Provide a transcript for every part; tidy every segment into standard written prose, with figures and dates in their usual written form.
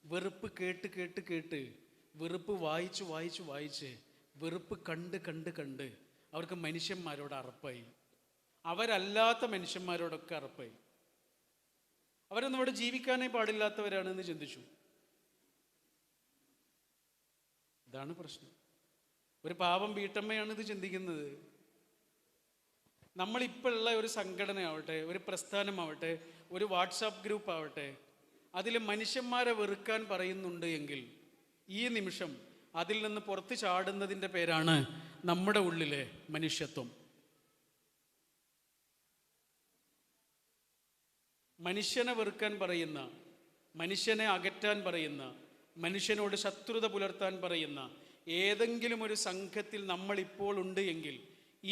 വെറുപ്പ് കേട്ട് കേട്ട് കേട്ട്, വെറുപ്പ് വായിച്ച് വായിച്ച് വായിച്ച്, വെറുപ്പ് കണ്ട് കണ്ട് കണ്ട് അവർക്ക് മനുഷ്യന്മാരോട് അറപ്പായി. അവരല്ലാത്ത മനുഷ്യന്മാരോടൊക്കെ അറപ്പായി. അവരൊന്നും ഇവിടെ ജീവിക്കാനേ പാടില്ലാത്തവരാണെന്ന് ചിന്തിച്ചു. ഇതാണ് പ്രശ്നം. ഒരു പാവം വീട്ടമ്മയാണിത് ചിന്തിക്കുന്നത്. നമ്മളിപ്പോഴുള്ള ഒരു സംഘടനയാവട്ടെ, ഒരു പ്രസ്ഥാനമാവട്ടെ, ഒരു വാട്സാപ്പ് ഗ്രൂപ്പ് ആവട്ടെ, അതിൽ മനുഷ്യന്മാരെ വെറുക്കാൻ പറയുന്നുണ്ട് എങ്കിൽ ഈ നിമിഷം അതിൽ നിന്ന് പുറത്ത് ചാടുന്നതിൻ്റെ പേരാണ് നമ്മുടെ ഉള്ളിലെ മനുഷ്യത്വം. മനുഷ്യനെ വെറുക്കാൻ പറയുന്ന, മനുഷ്യനെ അകറ്റാൻ പറയുന്ന, മനുഷ്യനോട് ശത്രുത പുലർത്താൻ പറയുന്ന ഏതെങ്കിലും ഒരു സംഘത്തിൽ നമ്മളിപ്പോൾ ഉണ്ട് എങ്കിൽ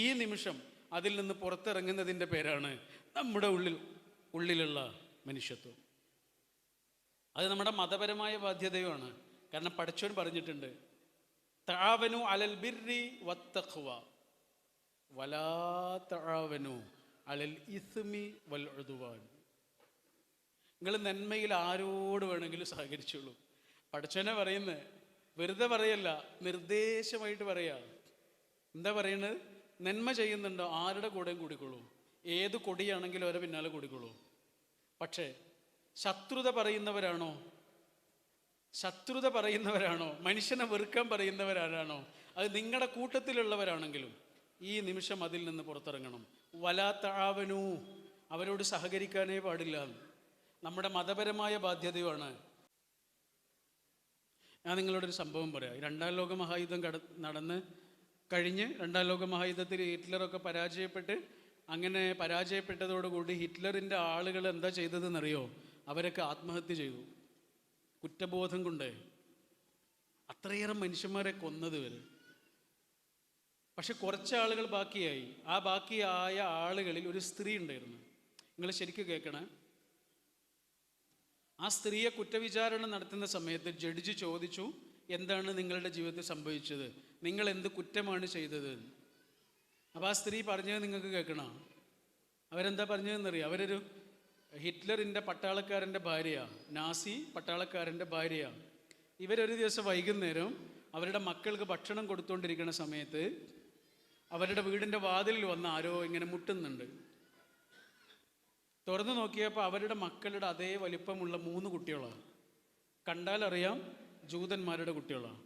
ഈ നിമിഷം അതിൽ നിന്ന് പുറത്തിറങ്ങുന്നതിൻ്റെ പേരാണ് നമ്മുടെ ഉള്ളിലുള്ള മനുഷ്യത്വം. അത് നമ്മുടെ മതപരമായ ബാധ്യതയുമാണ്. കാരണം പടച്ചോൻ പറഞ്ഞിട്ടുണ്ട്, തആവനു അലൽ ബിർരി വത്തഖ്വ വലാ തആവനു അലൽ ഇസ്മി വൽ ഉദ്വാൻ. നിങ്ങൾ നന്മയിൽ ആരോട് വേണമെങ്കിലും സഹകരിച്ചോളൂ. പടച്ചോനെ പറയുന്നത് വെറുതെ പറയല്ല, നിർദ്ദേശമായിട്ട് പറയാ. എന്താ പറയുന്നത്? നന്മ ചെയ്യുന്നുണ്ടോ ആരുടെ കൂടെയും കൂടിക്കൊള്ളൂ, ഏത് കൊടിയാണെങ്കിലും അവരെ പിന്നാലെ കൂടിക്കൊള്ളൂ. പക്ഷേ ശത്രുത പറയുന്നവരാണോ, മനുഷ്യനെ വെറുക്കാൻ പറയുന്നവരാരാണോ, അത് നിങ്ങളുടെ കൂട്ടത്തിലുള്ളവരാണെങ്കിലും ഈ നിമിഷം അതിൽ നിന്ന് പുറത്തിറങ്ങണം. വലാ തആവനു, അവരോട് സഹകരിക്കാനേ പാടില്ല. നമ്മുടെ മതപരമായ ബാധ്യതയുമാണ്. ഞാൻ നിങ്ങളോടൊരു സംഭവം പറയാം. രണ്ടാം ലോക മഹായുദ്ധം നടന്ന് കഴിഞ്ഞ്, രണ്ടാം ലോക മഹായുദ്ധത്തിൽ ഹിറ്റ്ലറൊക്കെ പരാജയപ്പെട്ട്, അങ്ങനെ പരാജയപ്പെട്ടതോടുകൂടി ഹിറ്റ്ലറിൻ്റെ ആളുകൾ എന്താ ചെയ്തതെന്നറിയോ? അവരൊക്കെ ആത്മഹത്യ ചെയ്തു. കുറ്റബോധം കൊണ്ട് അത്രയേറെ മനുഷ്യന്മാരെ കൊന്നത് വരെ. പക്ഷെ കുറച്ച് ആളുകൾ ബാക്കിയായി. ആ ബാക്കിയായ ആളുകളിൽ ഒരു സ്ത്രീ ഉണ്ടായിരുന്നു. നിങ്ങൾ ശരിക്കും കേൾക്കണേ. ആ സ്ത്രീയെ കുറ്റവിചാരണ നടത്തുന്ന സമയത്ത് ജഡ്ജി ചോദിച്ചു, എന്താണ് നിങ്ങളുടെ ജീവിതത്തിൽ സംഭവിച്ചത്, നിങ്ങൾ എന്ത് കുറ്റമാണ് ചെയ്തത്? അപ്പോൾ ആ സ്ത്രീ പറഞ്ഞത് നിങ്ങൾക്ക് കേൾക്കണം. അവരെന്താ പറഞ്ഞതെന്നറിയാം? അവരൊരു ഹിറ്റ്ലറിൻ്റെ പട്ടാളക്കാരൻ്റെ ഭാര്യയാണ്, നാസി പട്ടാളക്കാരൻ്റെ ഭാര്യയാണ്. ഇവരൊരു ദിവസം വൈകുന്നേരം അവരുടെ മക്കൾക്ക് ഭക്ഷണം കൊടുത്തുകൊണ്ടിരിക്കുന്ന സമയത്ത് അവരുടെ വീടിൻ്റെ വാതിലിൽ വന്ന് ആരോ ഇങ്ങനെ മുട്ടുന്നുണ്ട്. തുറന്നു നോക്കിയപ്പോൾ അവരുടെ മക്കളുടെ അതേ വലിപ്പമുള്ള 3 കുട്ടികളാണ്. കണ്ടാലറിയാം ജൂതന്മാരുടെ കുട്ടികളാണ്.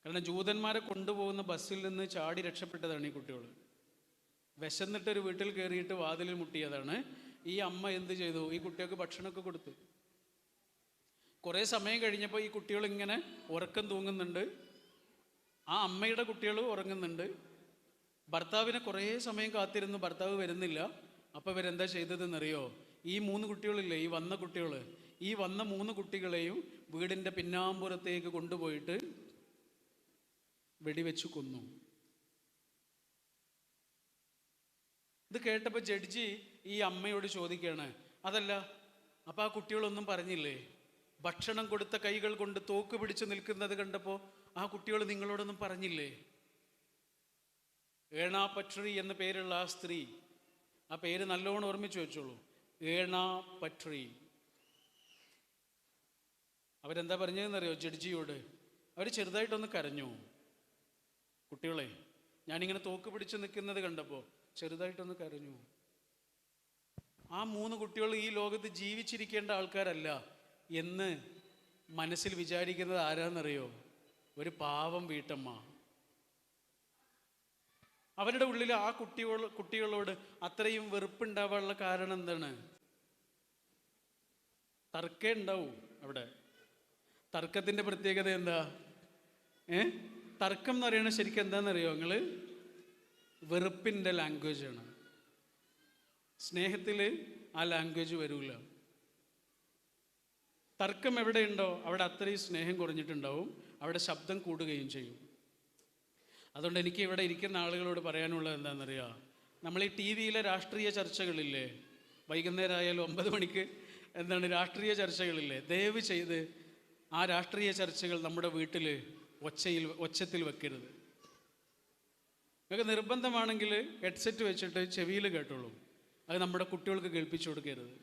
കാരണം ജൂതന്മാരെ കൊണ്ടുപോകുന്ന ബസ്സിൽ നിന്ന് ചാടി രക്ഷപ്പെട്ടതാണ് ഈ കുട്ടികൾ. വിശന്നിട്ടൊരു വീട്ടിൽ കയറിയിട്ട് വാതിലിൽ മുട്ടിയതാണ്. ഈ അമ്മ എന്ത് ചെയ്തു? ഈ കുട്ടികൾക്ക് ഭക്ഷണമൊക്കെ കൊടുത്തു. കുറേ സമയം കഴിഞ്ഞപ്പോൾ ഈ കുട്ടികൾ ഇങ്ങനെ ഉറക്കം തൂങ്ങുന്നുണ്ട്. ആ അമ്മയുടെ കുട്ടികൾ ഉറങ്ങുന്നുണ്ട്. ഭർത്താവിനെ കുറേ സമയം കാത്തിരുന്നു, ഭർത്താവ് വരുന്നില്ല. അപ്പോൾ ഇവരെന്താ ചെയ്തതെന്നറിയോ? ഈ 3 കുട്ടികളില്ലേ, ഈ വന്ന 3 കുട്ടികളെയും വീടിൻ്റെ പിന്നാമ്പുറത്തേക്ക് കൊണ്ടുപോയിട്ട് വെടിവെച്ച് കൊന്നു. ഇത് കേട്ടപ്പോൾ ജഡ്ജി ഈ അമ്മയോട് ചോദിക്കുകയാണ്, അതല്ല, അപ്പോൾ ആ കുട്ടികളൊന്നും പറഞ്ഞില്ലേ? ഭക്ഷണം കൊടുത്ത കൈകൾ കൊണ്ട് തോക്ക് പിടിച്ച് നിൽക്കുന്നത് കണ്ടപ്പോൾ ആ കുട്ടികൾ നിങ്ങളോടൊന്നും പറഞ്ഞില്ലേ? ഏണാ പട്രി എന്ന പേരുള്ള ആ സ്ത്രീ, ആ പേര് നല്ലോണം ഓർമ്മിച്ച് വെച്ചോളൂ, ഏണാ പട്രി. അവരെന്താ പറഞ്ഞതെന്നറിയോ ജഡ്ജിയോട്? അവർ ചെറുതായിട്ടൊന്ന് കരഞ്ഞു. കുട്ടികളെ, ഞാനിങ്ങനെ തോക്ക് പിടിച്ച് നിൽക്കുന്നത് കണ്ടപ്പോൾ ചെറുതായിട്ടൊന്ന് കരഞ്ഞു. ആ 3 കുട്ടികൾ ഈ ലോകത്ത് ജീവിച്ചിരിക്കേണ്ട ആൾക്കാരല്ല എന്ന് മനസ്സിൽ വിചാരിക്കുന്നത് ആരാന്നറിയോ? ഒരു പാവം വീട്ടമ്മ. അവരുടെ ഉള്ളിൽ ആ കുട്ടികളോട് അത്രയും വെറുപ്പുണ്ടാവാനുള്ള കാരണം എന്താണ്? തർക്കേ ഉണ്ടാവും അവിടെ. തർക്കത്തിൻ്റെ പ്രത്യേകത എന്താ? തർക്കം എന്ന് പറയുന്നത് ശരിക്കും എന്താണെന്നറിയോ നിങ്ങൾ? വെറുപ്പിൻ്റെ ലാംഗ്വേജാണ്. സ്നേഹത്തിൽ ആ ലാംഗ്വേജ് വരില്ല. തർക്കം എവിടെയുണ്ടോ അവിടെ അത്രയും സ്നേഹം കുറഞ്ഞിട്ടുണ്ടാവും, അവിടെ ശബ്ദം കൂടുകയും ചെയ്യും. അതുകൊണ്ട് എനിക്ക് ഇവിടെ ഇരിക്കുന്ന ആളുകളോട് പറയാനുള്ളത് എന്താണെന്നറിയാം? നമ്മൾ ഈ TV-യിലെ രാഷ്ട്രീയ ചർച്ചകളില്ലേ, വൈകുന്നേരം ആയാലും 9 മണിക്ക് രാഷ്ട്രീയ ചർച്ചകളില്ലേ, ദയവ് ചെയ്ത് ആ രാഷ്ട്രീയ ചർച്ചകൾ നമ്മുടെ വീട്ടിൽ ഒച്ചത്തിൽ വെക്കരുത്. നിങ്ങൾക്ക് നിർബന്ധമാണെങ്കിൽ ഹെഡ്സെറ്റ് വെച്ചിട്ട് ചെവിയിൽ കേട്ടോളൂ. അത് നമ്മുടെ കുട്ടികൾക്ക് കേൾപ്പിച്ചു കൊടുക്കരുത്.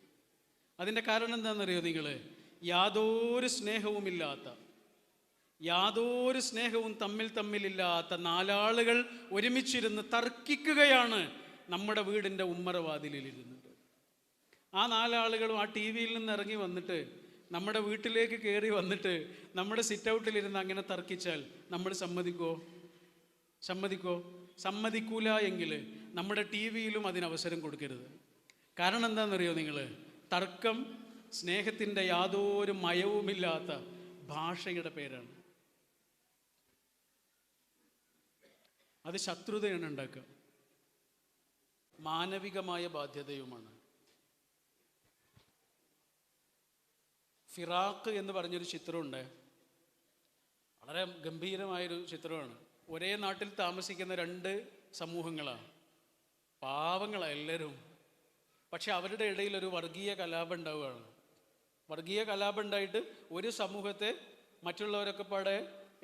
അതിൻ്റെ കാരണം എന്താണെന്നറിയോ നിങ്ങൾ? യാതൊരു സ്നേഹവുമില്ലാത്ത, യാതൊരു സ്നേഹവും തമ്മിലില്ലാത്ത നാലാളുകൾ ഒരുമിച്ചിരുന്ന് തർക്കിക്കുകയാണ് നമ്മുടെ വീടിൻ്റെ ഉമ്മറവാതിലിരുന്നത്. ആ നാലാളുകളും ആ ടി വിയിൽ നിന്ന് ഇറങ്ങി വന്നിട്ട് നമ്മുടെ വീട്ടിലേക്ക് കയറി വന്നിട്ട് നമ്മുടെ സിറ്റ് ഔട്ടിലിരുന്ന് അങ്ങനെ തർക്കിച്ചാൽ നമ്മൾ സമ്മതിക്കോ? സമ്മതിക്കൂല എങ്കിൽ നമ്മുടെ ടി വിയിലും അതിനവസരം കൊടുക്കരുത്. കാരണം എന്താണെന്നറിയോ നിങ്ങൾ? തർക്കം സ്നേഹത്തിൻ്റെ യാതൊരു മയവുമില്ലാത്ത ഭാഷയുടെ പേരാണ്. അത് ശത്രുതയാണ് ഉണ്ടാക്കുക, മാനവികമായ ബാധ്യതയുമാണ്. ഫിറാഖ് എന്ന് പറഞ്ഞൊരു ചിത്രമുണ്ട്, വളരെ ഗംഭീരമായൊരു ചിത്രമാണ്. ഒരേ നാട്ടിൽ താമസിക്കുന്ന രണ്ട് സമൂഹങ്ങളാണ്, പാവങ്ങളാണ് എല്ലാവരും. പക്ഷെ അവരുടെ ഇടയിൽ ഒരു വർഗീയ കലാപം ഉണ്ടാവുകയാണ്. വർഗീയ കലാപം ഉണ്ടായിട്ട് ഒരു സമൂഹത്തെ മറ്റുള്ളവരൊക്കെ പാടെ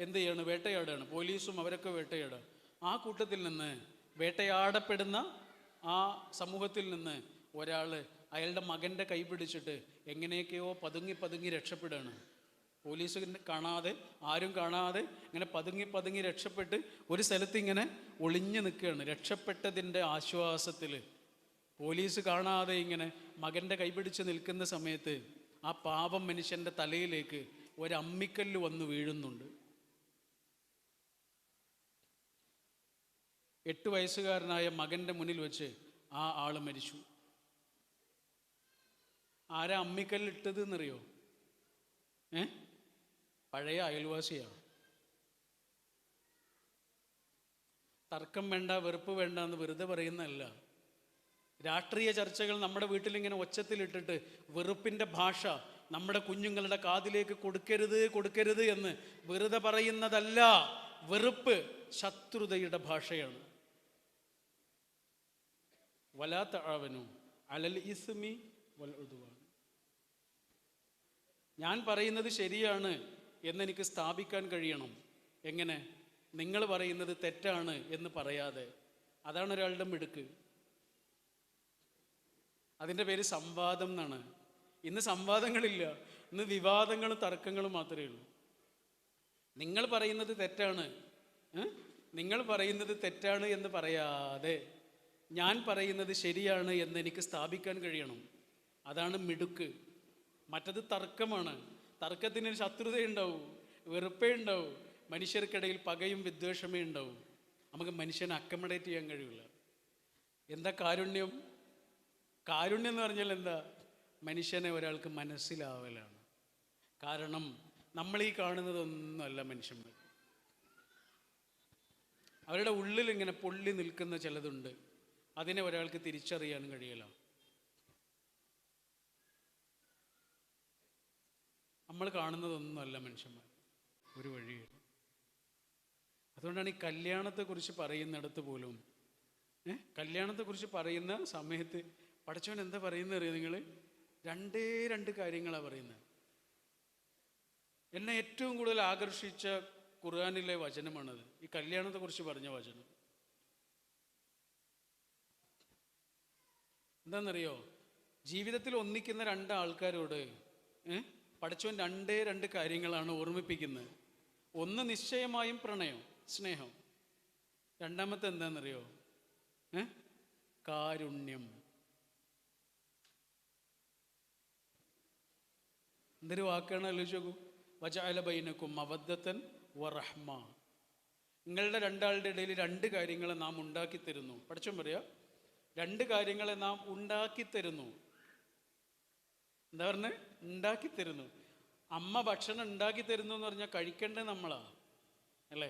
എന്ത് ചെയ്യാണ്? വേട്ടയാടുകയാണ്. പോലീസും അവരൊക്കെ വേട്ടയാടുക. ആ കൂട്ടത്തിൽ നിന്ന്, വേട്ടയാടപ്പെടുന്ന ആ സമൂഹത്തിൽ നിന്ന് ഒരാൾ അയാളുടെ മകൻ്റെ കൈ പിടിച്ചിട്ട് എങ്ങനെയൊക്കെയോ പതുങ്ങി രക്ഷപ്പെടുകയാണ്. പോലീസ് കാണാതെ, ആരും കാണാതെ ഇങ്ങനെ പതുങ്ങി രക്ഷപ്പെട്ട് ഒരു സ്ഥലത്ത് ഇങ്ങനെ ഒളിഞ്ഞു നിൽക്കുകയാണ്. രക്ഷപ്പെട്ടതിൻ്റെ ആശ്വാസത്തിൽ പോലീസ് കാണാതെ ഇങ്ങനെ മകൻ്റെ കൈപിടിച്ച് നിൽക്കുന്ന സമയത്ത് ആ പാപം മനുഷ്യൻ്റെ തലയിലേക്ക് ഒരു അമ്മിക്കല്ല് വന്ന് വീഴുന്നുണ്ട്. 8 വയസ്സുകാരനായ മകൻ്റെ മുന്നിൽ വെച്ച് ആ ആൾ മരിച്ചു. ആരാ അമ്മിക്കല്ലിട്ടത് എന്നറിയോ? പഴയ അയൽവാസിയാണ്. തർക്കം വേണ്ട, വെറുപ്പ് വേണ്ട എന്ന് വെറുതെ പറയുന്നതല്ല. രാഷ്ട്രീയ ചർച്ചകൾ നമ്മുടെ വീട്ടിലിങ്ങനെ ഒച്ചത്തിലിട്ടിട്ട് വെറുപ്പിൻ്റെ ഭാഷ നമ്മുടെ കുഞ്ഞുങ്ങളുടെ കാതിലേക്ക് കൊടുക്കരുത് എന്ന് വെറുതെ പറയുന്നതല്ല. വെറുപ്പ് ശത്രുതയുടെ ഭാഷയാണ്. വലാ തആവനു അലൽ ഇസ്മി വൽ ഉദ്വാൻ. ഞാൻ പറയുന്നത് ശരിയാണ് എന്നെനിക്ക് സ്ഥാപിക്കാൻ കഴിയണം. എങ്ങനെ? നിങ്ങൾ പറയുന്നത് തെറ്റാണ് എന്ന് പറയാതെ. അതാണ് ഒരാളുടെ മിടുക്ക്. അതിൻ്റെ പേര് സംവാദം എന്നാണ്. ഇന്ന് സംവാദങ്ങളില്ല, ഇന്ന് വിവാദങ്ങളും തർക്കങ്ങളും മാത്രമേ ഉള്ളൂ. നിങ്ങൾ പറയുന്നത് തെറ്റാണ് എന്ന് പറയാതെ ഞാൻ പറയുന്നത് ശരിയാണ് എന്ന് എനിക്ക് സ്ഥാപിക്കാൻ കഴിയണം. അതാണ് മിടുക്ക്. മറ്റത് തർക്കമാണ്. തർക്കത്തിന് ശത്രുതയുണ്ടാവും, വെറുപ്പേ ഉണ്ടാവും, മനുഷ്യർക്കിടയിൽ പകയും വിദ്വേഷമേ ഉണ്ടാവും. നമുക്ക് മനുഷ്യനെ അക്കമഡേറ്റ് ചെയ്യാൻ കഴിയില്ല. എന്താ കാരുണ്യം? കാരുണ്യം എന്ന് പറഞ്ഞാൽ എന്താ? മനുഷ്യനെ ഒരാൾക്ക് മനസ്സിലാവലാണ്. കാരണം നമ്മൾ ഈ കാണുന്നതൊന്നുമല്ല മനുഷ്യന്മാർ. അവരുടെ ഉള്ളിൽ ഇങ്ങനെ പൊള്ളി നിൽക്കുന്ന ചിലതുണ്ട്. അതിനെ ഒരാൾക്ക് തിരിച്ചറിയാൻ കഴിയില്ല. നമ്മൾ കാണുന്നതൊന്നുമല്ല മനുഷ്യന്മാർ, ഒരു വഴിയില്ല. അതുകൊണ്ടാണ് ഈ കല്യാണത്തെക്കുറിച്ച് പറയുന്നിടത്ത് പോലും, കല്യാണത്തെക്കുറിച്ച് പറയുന്ന സമയത്ത് പടച്ചവൻ എന്താ പറയുന്നത് അറിയാം നിങ്ങൾ? രണ്ട് കാര്യങ്ങളാണ് പറയുന്നത്. എന്നെ ഏറ്റവും കൂടുതൽ ആകർഷിച്ച ഖുർആനിലെ വചനമാണത്, ഈ കല്യാണത്തെക്കുറിച്ച് പറഞ്ഞ വചനം. എന്താണെന്നറിയോ? ജീവിതത്തിൽ ഒന്നിക്കുന്ന 2 ആൾക്കാരോട് പടച്ചവൻ രണ്ട് കാര്യങ്ങളാണ് ഓർമ്മിപ്പിക്കുന്നത്. ഒന്ന് നിശ്ചയമായും പ്രണയം, സ്നേഹം. രണ്ടാമത്തെ എന്താണെന്നറിയോ? കാരുണ്യം. എന്തൊരു വാക്കാണ്, ആലോചിച്ച് നോക്കൂ. വജഅല ബൈനക്കും മവദ്ദത്തൻ വറഹ്മ. നിങ്ങളുടെ 2 ആളുടെ ഇടയിൽ 2 കാര്യങ്ങളെ നാം ഉണ്ടാക്കി തരുന്നു. പടച്ചവൻ പറയാ, 2 കാര്യങ്ങളെ നാം ഉണ്ടാക്കി തരുന്നു. എന്താ പറഞ്ഞ്? ഉണ്ടാക്കി തരുന്നു. അമ്മ ഭക്ഷണം ഉണ്ടാക്കി തരുന്നു എന്ന് പറഞ്ഞാൽ കഴിക്കേണ്ടത് നമ്മളാ, അല്ലേ?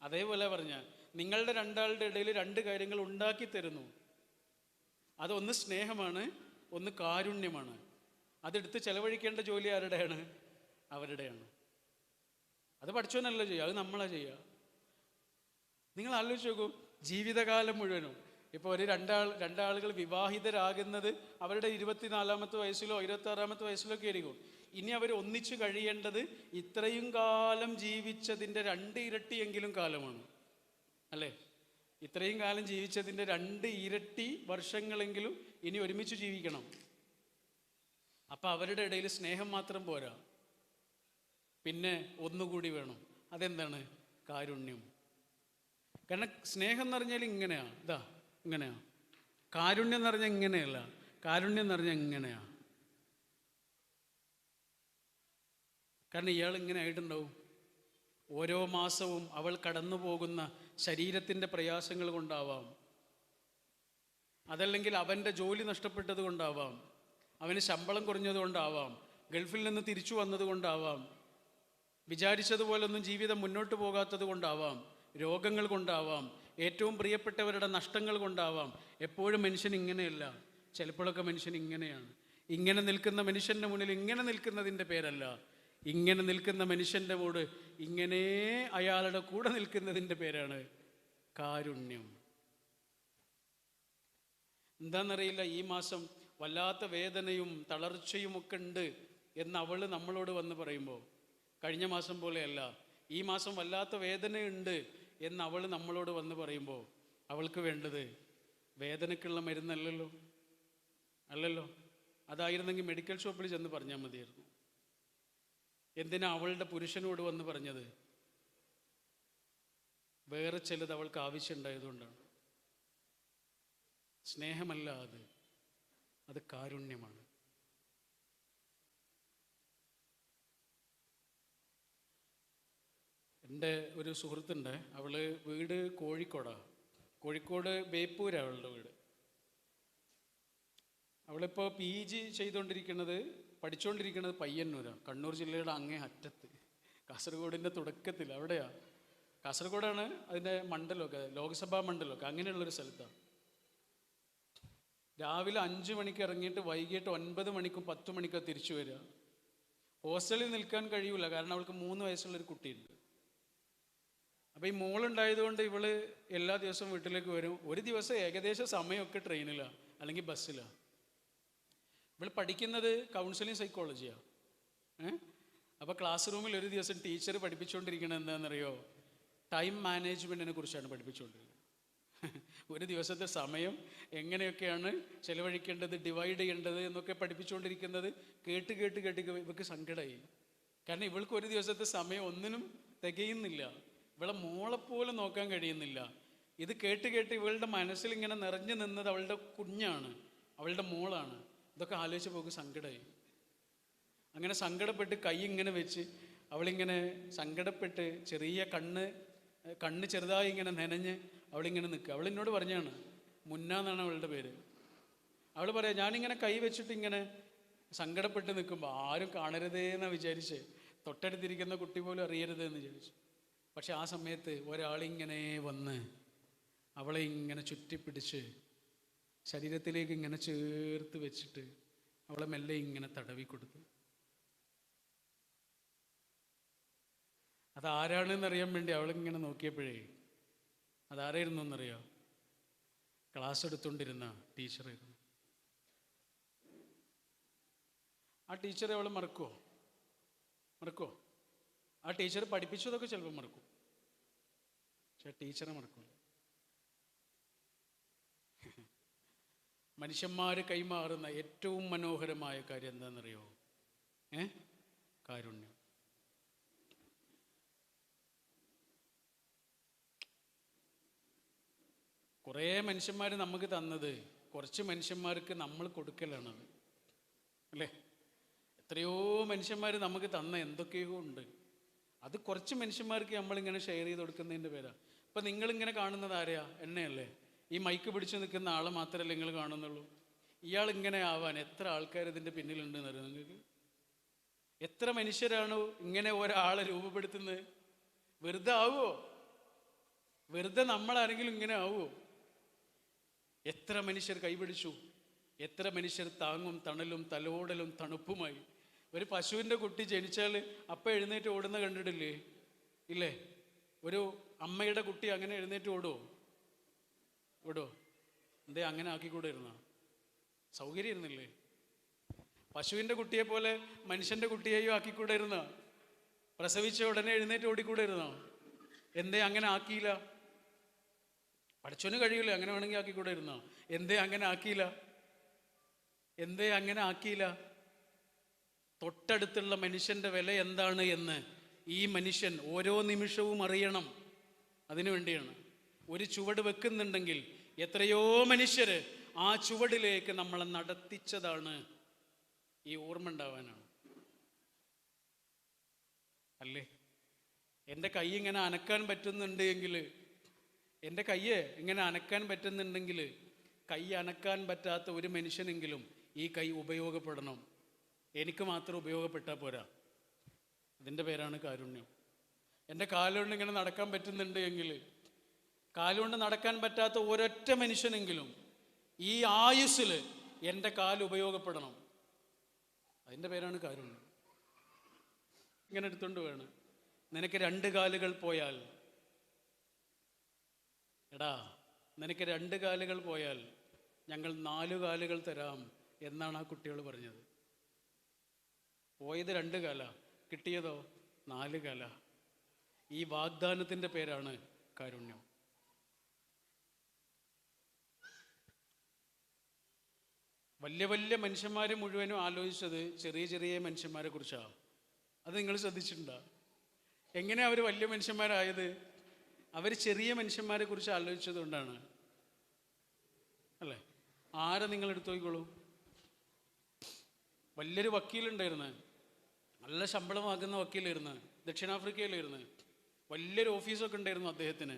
അതേപോലെ പറഞ്ഞാൽ നിങ്ങളുടെ 2 ആളുടെ ഇടയിൽ 2 കാര്യങ്ങൾ ഉണ്ടാക്കി തരുന്നു. അതൊന്ന് സ്നേഹമാണ്, ഒന്ന് കാരുണ്യമാണ്. അതെടുത്ത് ചെലവഴിക്കേണ്ട ജോലി ആരുടെയാണ്? അവരുടെയാണ്. അത് പഠിച്ചവനല്ല ചെയ്യുക, അത് നമ്മളാ ചെയ്യുക. നിങ്ങൾ ആലോചിച്ച് നോക്കൂ, ജീവിതകാലം മുഴുവനും ഇപ്പോൾ ഒരു രണ്ടാളുകൾ വിവാഹിതരാകുന്നത് അവരുടെ 24-ാമത്തെ വയസ്സിലോ 26-ാമത്തെ വയസ്സിലോ ഒക്കെ ആയിരിക്കും. ഇനി അവർ ഒന്നിച്ചു കഴിയേണ്ടത് ഇത്രയും കാലം ജീവിച്ചതിൻ്റെ 2 ഇരട്ടിയെങ്കിലും കാലമാണ്, അല്ലേ? ഇത്രയും കാലം ജീവിച്ചതിൻ്റെ 2 ഇരട്ടി വർഷങ്ങളെങ്കിലും ഇനി ഒരുമിച്ച് ജീവിക്കണം. അപ്പം അവരുടെ ഇടയിൽ സ്നേഹം മാത്രം പോരാ, പിന്നെ ഒന്നുകൂടി വേണം. അതെന്താണ്? കാരുണ്യം. കാരണം സ്നേഹം എന്ന് പറഞ്ഞാൽ ഇങ്ങനെയാ, ഇതാ ഇങ്ങനെയാ. കാരുണ്യം എന്ന് പറഞ്ഞാൽ ഇങ്ങനെയല്ല. കാരുണ്യം എന്ന് പറഞ്ഞാൽ ഇങ്ങനെയാ. കാരണം ഇയാൾ ഇങ്ങനെ ആയിട്ടുണ്ടാവും. ഓരോ മാസവും അവൾ കടന്നു പോകുന്ന ശരീരത്തിൻ്റെ പ്രയാസങ്ങൾ കൊണ്ടാവാം, അതല്ലെങ്കിൽ അവൻ്റെ ജോലി നഷ്ടപ്പെട്ടത് കൊണ്ടാവാം, അവന് ശമ്പളം കുറഞ്ഞത് കൊണ്ടാവാം, ഗൾഫിൽ നിന്ന് തിരിച്ചു വന്നത് കൊണ്ടാവാം, വിചാരിച്ചതുപോലൊന്നും ജീവിതം മുന്നോട്ട് പോകാത്തത് കൊണ്ടാവാം, രോഗങ്ങൾ കൊണ്ടാവാം, ഏറ്റവും പ്രിയപ്പെട്ടവരുടെ നഷ്ടങ്ങൾ കൊണ്ടാവാം. എപ്പോഴും മനുഷ്യൻ ഇങ്ങനെയല്ല, ചിലപ്പോഴൊക്കെ മനുഷ്യൻ ഇങ്ങനെയാണ്. ഇങ്ങനെ നിൽക്കുന്ന മനുഷ്യൻ്റെ മുന്നിൽ ഇങ്ങനെ നിൽക്കുന്നതിൻ്റെ പേരല്ല, ഇങ്ങനെ നിൽക്കുന്ന മനുഷ്യൻ്റെ കൂടെ ഇങ്ങനെ അയാളുടെ കൂടെ നിൽക്കുന്നതിൻ്റെ പേരാണ് കാരുണ്യം. എന്താണെന്നറിയില്ല, ഈ മാസം വല്ലാത്ത വേദനയും തളർച്ചയും ഒക്കെ ഉണ്ട് എന്ന് അവൾ നമ്മളോട് വന്ന് പറയുമ്പോൾ, കഴിഞ്ഞ മാസം പോലെയല്ല, ഈ മാസം വല്ലാത്ത വേദനയുണ്ട് എന്ന് അവൾ നമ്മളോട് വന്ന് പറയുമ്പോൾ അവൾക്ക് വേണ്ടത് വേദനയ്ക്കുള്ള മരുന്നല്ലല്ലോ, അല്ലല്ലോ. അതായിരുന്നെങ്കിൽ മെഡിക്കൽ ഷോപ്പിൽ ചെന്ന് പറഞ്ഞാൽ മതിയായിരുന്നു. എന്തിനാ അവളുടെ പുരുഷനോട് വന്ന് പറഞ്ഞത്? വേറെ ചിലത് അവൾക്ക് ആവശ്യമുണ്ടായതുകൊണ്ടാണ്. സ്നേഹമല്ല അത് കാരുണ്യമാണ്. എൻ്റെ ഒരു സുഹൃത്തുണ്ട്, അവള് വീട് കോഴിക്കോടാണ്. കോഴിക്കോട് ബേപ്പൂരാണ് അവളുടെ വീട്. അവളിപ്പോൾ PG പഠിച്ചുകൊണ്ടിരിക്കുന്നത് പയ്യന്നൂരാണ്, കണ്ണൂർ ജില്ലയുടെ അങ്ങേ അറ്റത്ത്, കാസർഗോഡിൻ്റെ തുടക്കത്തിൽ അവിടെയാണ്. കാസർഗോഡാണ് അതിൻ്റെ മണ്ഡലമൊക്കെ, ലോക്സഭാ മണ്ഡലമൊക്കെ അങ്ങനെയുള്ളൊരു സ്ഥലത്താണ്. രാവിലെ 5 മണിക്ക് ഇറങ്ങിയിട്ട് വൈകിട്ട് 9 മണിക്കും 10 മണിക്കോ തിരിച്ചു വരിക. ഹോസ്റ്റലിൽ നിൽക്കാൻ കഴിയൂല, കാരണം അവൾക്ക് 3 വയസ്സുള്ളൊരു കുട്ടിയുണ്ട്. അപ്പോൾ ഈ മോളുണ്ടായതുകൊണ്ട് ഇവള് എല്ലാ ദിവസവും വീട്ടിലേക്ക് വരും. ഒരു ദിവസം ഏകദേശം സമയമൊക്കെ ട്രെയിനിലാണ് അല്ലെങ്കിൽ ബസ്സിലാണ്. ഇവൾ പഠിക്കുന്നത് കൗൺസിലിംഗ് സൈക്കോളജിയാണ്. അപ്പോൾ ക്ലാസ് റൂമിൽ ഒരു ദിവസം ടീച്ചർ പഠിപ്പിച്ചുകൊണ്ടിരിക്കുന്നത് എന്താണെന്നറിയോ? ടൈം മാനേജ്മെൻറ്റിനെ കുറിച്ചാണ് പഠിപ്പിച്ചുകൊണ്ടിരിക്കുന്നത്. ഒരു ദിവസത്തെ സമയം എങ്ങനെയൊക്കെയാണ് ചെലവഴിക്കേണ്ടത്, ഡിവൈഡ് ചെയ്യേണ്ടത് എന്നൊക്കെ പഠിപ്പിച്ചുകൊണ്ടിരിക്കുന്നത് കേട്ട് കേട്ട് കേട്ട് ഇവൾക്ക് സങ്കടമായി. കാരണം ഇവൾക്ക് ഒരു ദിവസത്തെ സമയം ഒന്നിനും തികയുന്നില്ല, ഇവളെ മോളെപ്പോലും നോക്കാൻ കഴിയുന്നില്ല. ഇത് കേട്ട് കേട്ട് ഇവളുടെ മനസ്സിൽ ഇങ്ങനെ നിറഞ്ഞു നിന്നത് അവളുടെ കുഞ്ഞാണ്, അവളുടെ മോളാണ്. ഇതൊക്കെ ആലോചിച്ച് പോക്ക് സങ്കടമായി. അങ്ങനെ സങ്കടപ്പെട്ട് കൈ ഇങ്ങനെ വെച്ച് അവളിങ്ങനെ സങ്കടപ്പെട്ട് ചെറിയ കണ്ണ് ചെറുതായി ഇങ്ങനെ നനഞ്ഞ് അവളിങ്ങനെ നിൽക്കുക. അവളെന്നോട് പറഞ്ഞാണ്, മുന്ന എന്നാണ് അവളുടെ പേര്. അവൾ പറയാം, ഞാനിങ്ങനെ കൈ വെച്ചിട്ട് ഇങ്ങനെ സങ്കടപ്പെട്ട് നിൽക്കുമ്പോൾ ആരും കാണരുതേന്ന് വിചാരിച്ച്, തൊട്ടടുത്തിരിക്കുന്ന കുട്ടി പോലും അറിയരുതെന്ന് വിചാരിച്ചു. പക്ഷെ ആ സമയത്ത് ഒരാളിങ്ങനെ വന്ന് അവളെ ഇങ്ങനെ ചുറ്റിപ്പിടിച്ച് ശരീരത്തിലേക്ക് ഇങ്ങനെ ചേർത്ത് വെച്ചിട്ട് അവളെ മെല്ലെ ഇങ്ങനെ തടവി കൊടുത്തു. അതാരാണെന്നറിയാൻ വേണ്ടി അവളിങ്ങനെ നോക്കിയപ്പോഴേ അതാരായിരുന്നു എന്നറിയോ? ക്ലാസ് എടുത്തുകൊണ്ടിരുന്ന ടീച്ചറായിരുന്നു. ആ ടീച്ചറെ അവൾ മറക്കുമോ? ആ ടീച്ചർ പഠിപ്പിച്ചതൊക്കെ ചിലപ്പോൾ മറക്കും, പക്ഷെ ടീച്ചറെ മറക്കില്ല. മനുഷ്യന്മാർ കൈമാറുന്ന ഏറ്റവും മനോഹരമായ കാര്യം എന്താണെന്നറിയോ? കാരുണ്യം. കുറേ മനുഷ്യന്മാർ നമുക്ക് തന്നത് കുറച്ച് മനുഷ്യന്മാർക്ക് നമ്മൾ കൊടുക്കലാണത്, അല്ലേ? എത്രയോ മനുഷ്യന്മാർ നമുക്ക് തന്ന എന്തൊക്കെയോ ഉണ്ട്, അത് കുറച്ച് മനുഷ്യന്മാർക്ക് നമ്മളിങ്ങനെ ഷെയർ ചെയ്ത് കൊടുക്കുന്നതിൻ്റെ പേരാണ്. ഇപ്പം നിങ്ങളിങ്ങനെ കാണുന്നത് ആരെയാ? എന്നെയല്ലേ? ഈ മൈക്ക് പിടിച്ചു നിൽക്കുന്ന ആളെ മാത്രമല്ലേ നിങ്ങൾ കാണുന്നുള്ളൂ. ഇയാൾ ഇങ്ങനെ ആവാൻ എത്ര ആൾക്കാർ ഇതിൻ്റെ പിന്നിലുണ്ടെന്ന് അറിയാം നിങ്ങൾക്ക്? എത്ര മനുഷ്യരാണ് ഇങ്ങനെ ഒരാളെ രൂപപ്പെടുത്തുന്നത്? വെറുതെ ആവുമോ? വെറുതെ നമ്മളാരെങ്കിലും ഇങ്ങനെ ആവുമോ? എത്ര മനുഷ്യർ കൈപിടിച്ചു, എത്ര മനുഷ്യർ താങ്ങും തണലും തലോടലും തണുപ്പുമായി. ഒരു പശുവിൻ്റെ കുട്ടി ജനിച്ചാൽ അപ്പം എഴുന്നേറ്റ് ഓടുന്ന കണ്ടിട്ടില്ലേ? ഇല്ലേ? ഒരു അമ്മയുടെ കുട്ടി അങ്ങനെ എഴുന്നേറ്റ് ഓടുമോ? എന്തേ അങ്ങനെ ആക്കിക്കൂടെ ഇരുന്ന? സൗകര്യം ഇരുന്നില്ലേ? പശുവിൻ്റെ കുട്ടിയെ പോലെ മനുഷ്യൻ്റെ കുട്ടിയെയും ആക്കിക്കൂടെ ഇരുന്ന? പ്രസവിച്ച ഉടനെ എഴുന്നേറ്റ് ഓടിക്കൂടെ ഇരുന്നോ? എന്തേ അങ്ങനെ ആക്കിയില്ല? പഠിച്ചോന് കഴിയില്ല, അങ്ങനെ വേണമെങ്കിൽ ആക്കിക്കൂടെ ഇരുന്നോ? എന്തേ അങ്ങനെ ആക്കിയില്ല? തൊട്ടടുത്തുള്ള മനുഷ്യൻ്റെ വില എന്താണ് എന്ന് ഈ മനുഷ്യൻ ഓരോ നിമിഷവും അറിയണം. അതിനു വേണ്ടിയാണ് ഒരു ചുവട് വെക്കുന്നുണ്ടെങ്കിൽ എത്രയോ മനുഷ്യര് ആ ചുവടിലേക്ക് നമ്മളെ നടത്തിച്ചതാണ്. ഈ ഓർമ്മ ഉണ്ടാവാനാണ്. അല്ലേ? എൻ്റെ കൈ ഇങ്ങനെ അനക്കാൻ പറ്റുന്നുണ്ട് എങ്കിൽ, എൻ്റെ കയ്യ് ഇങ്ങനെ അനക്കാൻ പറ്റുന്നുണ്ടെങ്കിൽ, കൈ അനക്കാൻ പറ്റാത്ത ഒരു മനുഷ്യനെങ്കിലും ഈ കൈ ഉപയോഗപ്പെടണം. എനിക്ക് മാത്രം ഉപയോഗപ്പെട്ടാൽ പോരാ. ഇതിൻ്റെ പേരാണ് കാരുണ്യം. എൻ്റെ കാലുകൊണ്ട് ഇങ്ങനെ നടക്കാൻ പറ്റുന്നുണ്ട് എങ്കിൽ, കാലുകൊണ്ട് നടക്കാൻ പറ്റാത്ത ഒരൊറ്റ മനുഷ്യനെങ്കിലും ഈ ആയുസ്സിൽ എൻ്റെ കാല് ഉപയോഗപ്പെടണം. അതിൻ്റെ പേരാണ് കാരുണ്യം. ഇങ്ങനെ എടുത്തുകൊണ്ട് വേണം. നിനക്ക് 2 കാലുകൾ പോയാൽ, എടാ നിനക്ക് 2 കാലുകൾ പോയാൽ ഞങ്ങൾ 4 കാലുകൾ തരാം എന്നാണ് ആ കുട്ടികൾ പറഞ്ഞത്. പോയത് 2 കാല, കിട്ടിയതോ 4 കാല. ഈ വാഗ്ദാനത്തിൻ്റെ പേരാണ് കാരുണ്യം. വലിയ വലിയ മനുഷ്യന്മാരെ മുഴുവനും ആലോചിച്ചത് ചെറിയ ചെറിയ മനുഷ്യന്മാരെ കുറിച്ചാണ്. അത് നിങ്ങൾ ശ്രദ്ധിച്ചിട്ടുണ്ടോ? എങ്ങനെയാണ് അവർ വലിയ മനുഷ്യന്മാരായത്? അവർ ചെറിയ മനുഷ്യന്മാരെ കുറിച്ച് ആലോചിച്ചത് കൊണ്ടാണ്. അല്ലേ? ആരെ നിങ്ങൾ എടുത്തു നോക്കിക്കോളൂ. വലിയൊരു വക്കീലുണ്ടായിരുന്നു, നല്ല ശമ്പളം വാങ്ങുന്ന വക്കീലായിരുന്നു, ദക്ഷിണാഫ്രിക്കയിലായിരുന്നു. വലിയൊരു ഓഫീസൊക്കെ ഉണ്ടായിരുന്നു അദ്ദേഹത്തിന്.